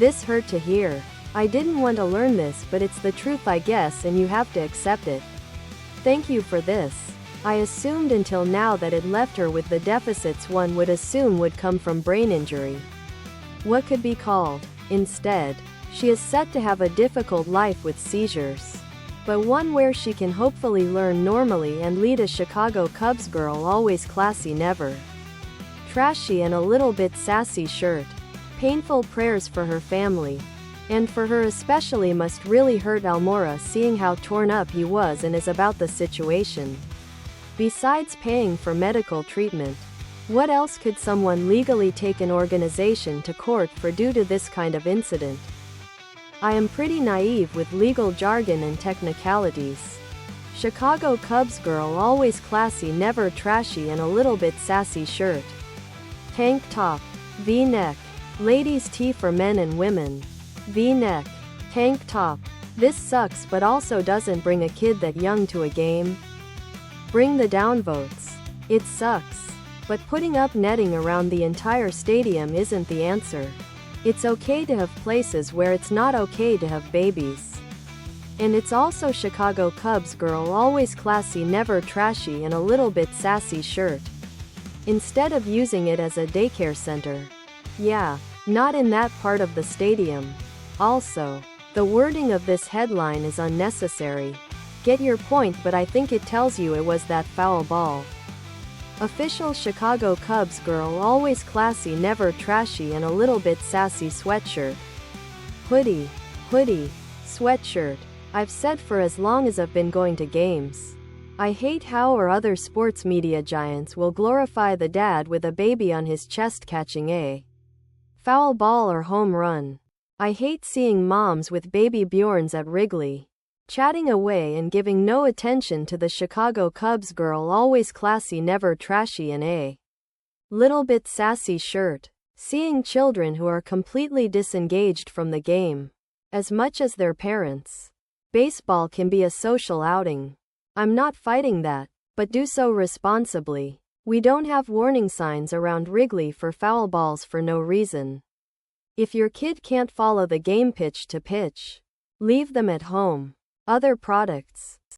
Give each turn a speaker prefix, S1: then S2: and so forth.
S1: This hurt to hear. I didn't want to learn this, but it's the truth, I guess, and you have to accept it. Thank you for this. I assumed until now that it left her with the deficits one would assume would come from brain injury. What could be called? Instead, she is set to have a difficult life with seizures. But one where she can hopefully learn normally and lead a Chicago Cubs girl, always classy, never trashy, and a little bit sassy shirt. Painful prayers for her family. And for her especially. Must really hurt Almora seeing how torn up he was and is about the situation. Besides paying for medical treatment, what else could someone legally take an organization to court for due to this kind of incident? I am pretty naive with legal jargon and technicalities. Chicago Cubs girl, always classy, never trashy, and a little bit sassy shirt. Tank top. V-neck. Ladies' tee for men and women. V-neck. Tank top. This sucks, but also doesn't bring a kid that young to a game. Bring the downvotes. It sucks. But putting up netting around the entire stadium isn't the answer. It's okay to have places where it's not okay to have babies. And it's also Chicago Cubs girl, always classy, never trashy, and a little bit sassy shirt. Instead of using it as a daycare center. Yeah, not in that part of the stadium. Also, the wording of this headline is unnecessary. Get your point, but I think it tells you it was that foul ball. Official Chicago Cubs girl, always classy, never trashy, and a little bit sassy sweatshirt. Hoodie. Sweatshirt. I've said for as long as I've been going to games. I hate how or other sports media giants will glorify the dad with a baby on his chest catching a foul ball or home run. I hate seeing moms with baby Bjorns at Wrigley, chatting away and giving no attention to the Chicago Cubs girl, always classy, never trashy, and a little bit sassy shirt. Seeing children who are completely disengaged from the game, as much as their parents. Baseball can be a social outing. I'm not fighting that, but do so responsibly. We don't have warning signs around Wrigley for foul balls for no reason. If your kid can't follow the game pitch to pitch, leave them at home. Other products.